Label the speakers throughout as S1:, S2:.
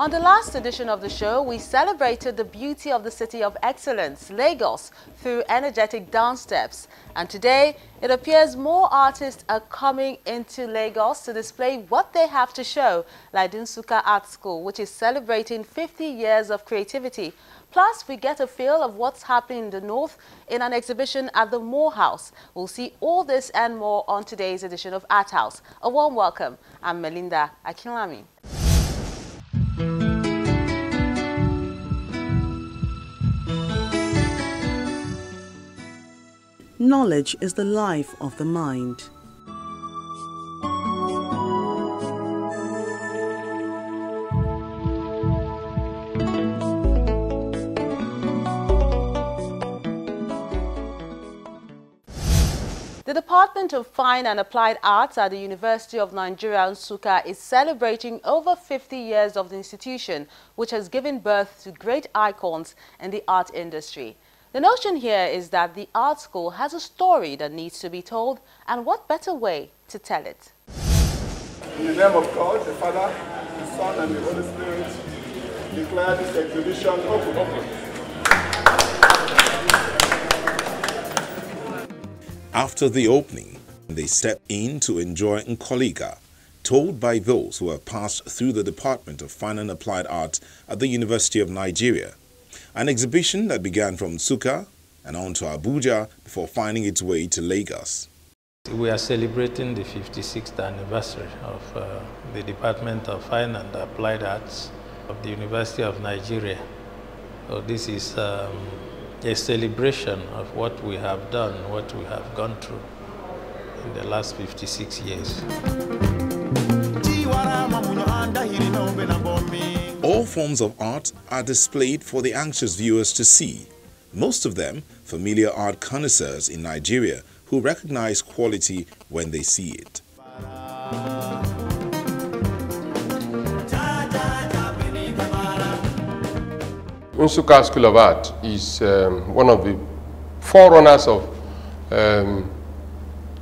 S1: On the last edition of the show, we celebrated the beauty of the city of excellence, Lagos, through energetic dance steps. And today, it appears more artists are coming into Lagos to display what they have to show, like the Nsukka Art School, which is celebrating 50 years of creativity. Plus, we get a feel of what's happening in the north in an exhibition at the Moore House. We'll see all this and more on today's edition of Art House. A warm welcome. I'm Melinda Akinlami.
S2: Knowledge is the life of the mind.
S1: The Department of Fine and Applied Arts at the University of Nigeria, Nsukka, is celebrating over 50 years of the institution, which has given birth to great icons in the art industry. The notion here is that the art school has a story that needs to be told, and what better way to tell it?
S3: In the name of God, the Father, the Son, and the Holy Spirit, declare this exhibition open.
S4: After the opening, they step in to enjoy Nkoli, told by those who have passed through the Department of Fine and Applied Arts at the University of Nigeria. An exhibition that began from Nsukka and on to Abuja before finding its way to Lagos.
S5: We are celebrating the 56th anniversary of the Department of Fine and Applied Arts of the University of Nigeria. So this is a celebration of what we have done, what we have gone through in the last 56 years.
S4: All forms of art are displayed for the anxious viewers to see, most of them familiar art connoisseurs in Nigeria who recognize quality when they see it.
S6: Nsukka School of Art is one of the forerunners of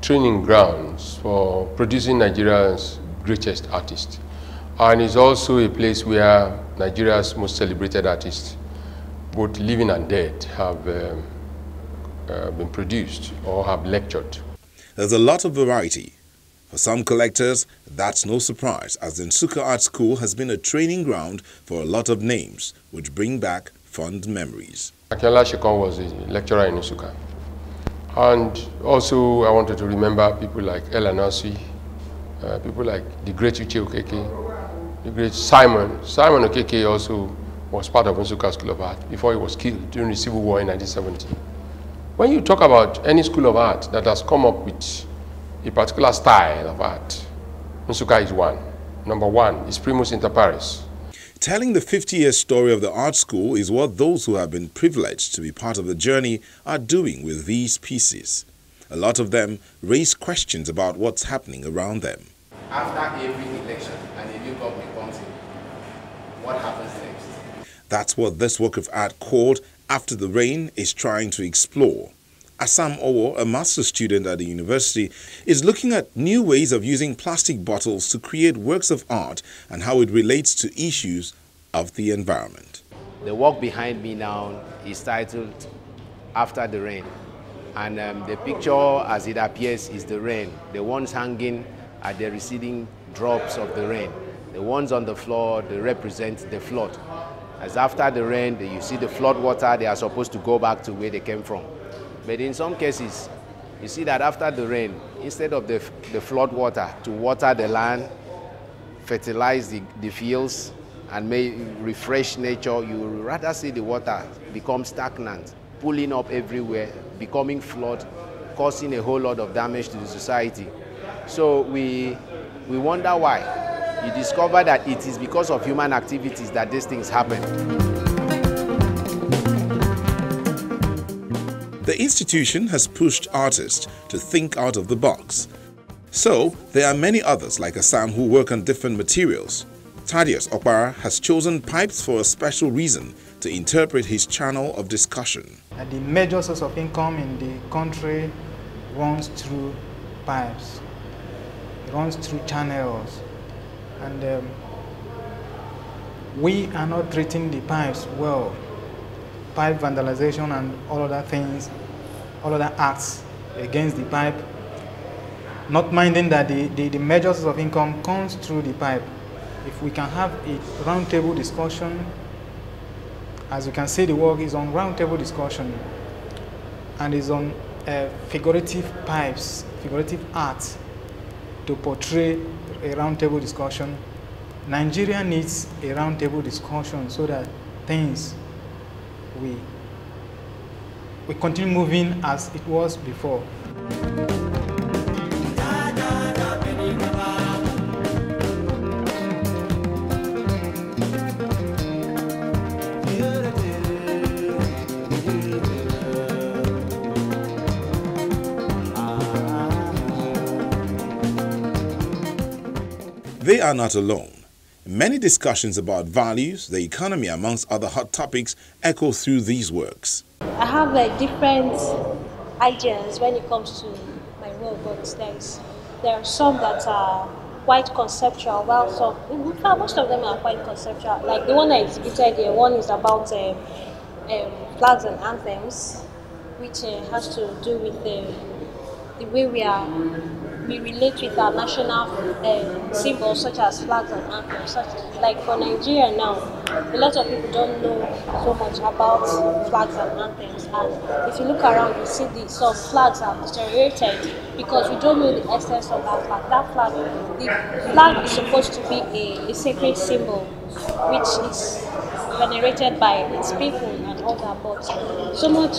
S6: training grounds for producing Nigeria's greatest artists. And it's also a place where Nigeria's most celebrated artists, both living and dead, have been produced or have lectured.
S4: There's a lot of variety. For some collectors, that's no surprise, as the Nsukka Art School has been a training ground for a lot of names, which bring back fond memories.
S6: Akela Shekon was a lecturer in Nsukka. And also, I wanted to remember people like Ella Nasi, people like the great Uche Okeke, the great Simon. Simon Okeke also was part of Nsukka School of Art before he was killed during the Civil War in 1970. When you talk about any school of art that has come up with a particular style of art, Nsukka is one. Number one is primus inter pares.
S4: Telling the 50-year story of the art school is what those who have been privileged to be part of the journey are doing with these pieces. A lot of them raise questions about what's happening around them.
S7: After every election and a new government comes in, what happens next?
S4: That's what this work of art called After the Rain is trying to explore. ASSAM Owo, a master's student at the university, is looking at new ways of using plastic bottles to create works of art and how it relates to issues of the environment.
S7: The work behind me now is titled After the Rain. And the picture as it appears is the rain. The ones hanging are the receding drops of the rain. The ones on the floor, they represent the flood. As after the rain, you see the flood water, they are supposed to go back to where they came from. But in some cases, you see that after the rain, instead of the flood water to water the land, fertilize the fields, and may refresh nature, you rather see the water become stagnant, pulling up everywhere, becoming flood, causing a whole lot of damage to the society. So we wonder why. You discover that it is because of human activities that these things happen.
S4: The institution has pushed artists to think out of the box. So, there are many others like ASSAM who work on different materials. THADDEUS OKPARA has chosen pipes for a special reason, to interpret his channel of discussion.
S8: The major source of income in the country runs through pipes. It runs through channels. And we are not treating the pipes well. Pipe vandalization and all other things, all other acts against the pipe, not minding that the major source of income comes through the pipe. If we can have a roundtable discussion, as you can see, the work is on roundtable discussion and is on figurative pipes, figurative art to portray a roundtable discussion. Nigeria needs a roundtable discussion so that things we continue moving as it was before.
S4: They are not alone. Many discussions about values, the economy, amongst other hot topics, echo through these works.
S9: I have different ideas when it comes to my work, but there are some that are quite conceptual, while some, in fact, most of them are quite conceptual. Like the one I exhibited here, one is about flags and anthems, which has to do with the way we relate with our national symbols such as flags and anthems. Like for Nigeria now, a lot of people don't know so much about flags and anthems. And if you look around, you see some flags are deteriorated because we don't know the essence of that flag. The flag is supposed to be a sacred symbol, which is venerated by its people and all that, but so much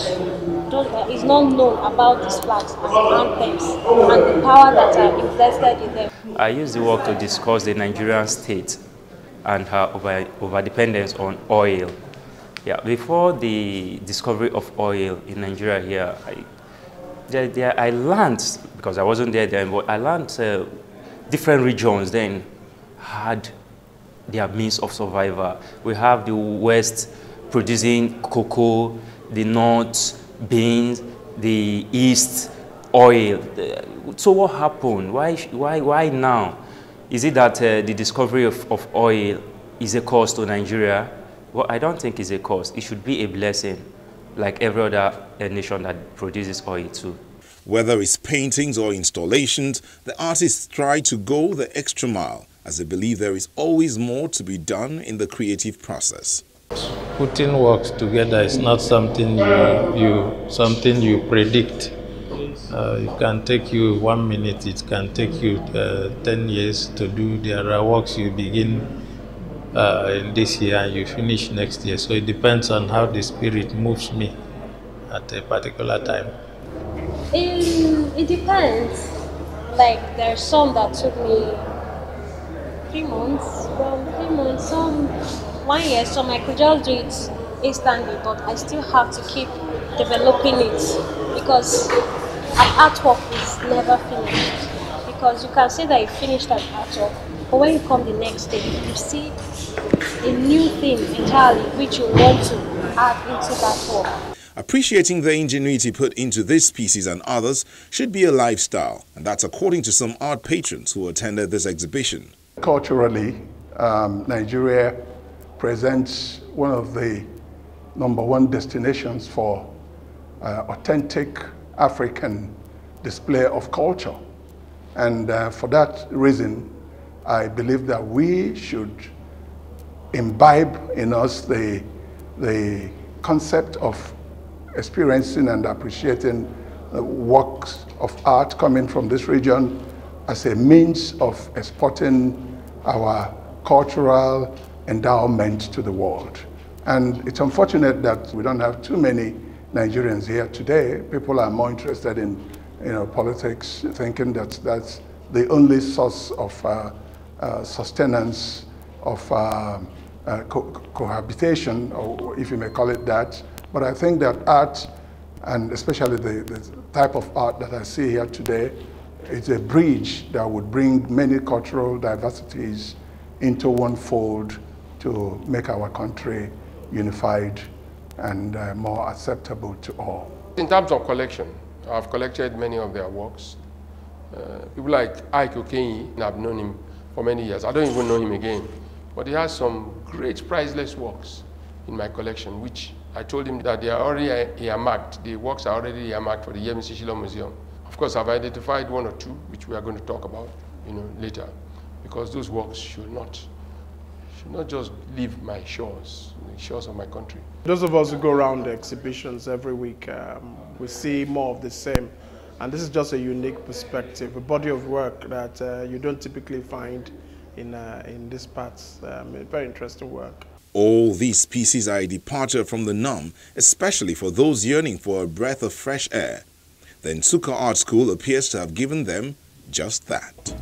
S9: is not known about these flags and anthems and the power that are invested in them.
S10: I use the work to discuss the Nigerian state and her overdependence on oil. Yeah, before the discovery of oil in Nigeria here, I learned, because I wasn't there then, but I learned different regions then had their means of survival. We have the West producing cocoa, the North beans, the East oil. So what happened? Why now? Is it that the discovery of oil is a cost to Nigeria? Well, I don't think it's a cost. It should be a blessing, like every other nation that produces oil too.
S4: Whether it's paintings or installations, the artists try to go the extra mile, as they believe there is always more to be done in the creative process.
S5: Putting works together is not something you predict. It can take you 1 minute, it can take you 10 years to do. There are works you begin in this year and you finish next year. So it depends on how the spirit moves me at a particular time.
S9: It depends. Like there are some that took me 3 months, some 1 year, some I could just do it instantly, but I still have to keep developing it because an artwork is never finished. Because you can say that you finished an artwork, but when you come the next day, you see a new thing entirely which you want to add into that work.
S4: Appreciating the ingenuity put into these pieces and others should be a lifestyle, and that's according to some art patrons who attended this exhibition.
S3: Culturally, Nigeria presents one of the #1 destinations for authentic African display of culture. And for that reason, I believe that we should imbibe in us the concept of experiencing and appreciating works of art coming from this region as a means of exporting our cultural endowment to the world. And it's unfortunate that we don't have too many Nigerians here today. People are more interested in politics, thinking that that's the only source of sustenance, of cohabitation, or if you may call it that. But I think that art, and especially the type of art that I see here today, is a bridge that would bring many cultural diversities into one fold to make our country unified and more acceptable to all.
S6: In terms of collection, I've collected many of their works. People like OKEY, I've known him for many years. I don't even know him again. But he has some great priceless works in my collection, which I told him that they are already earmarked. The works are already earmarked for the YEMISI SHYLLON Museum. Of course, I've identified one or two, which we are going to talk about, later, because those works should not just leave my shores, the shores of my country.
S11: Those of us who go around the exhibitions every week, we see more of the same. And this is just a unique perspective, a body of work that you don't typically find in these parts. Very interesting work.
S4: All these pieces are a departure from the norm, especially for those yearning for a breath of fresh air. The Nsukka Art School appears to have given them just that.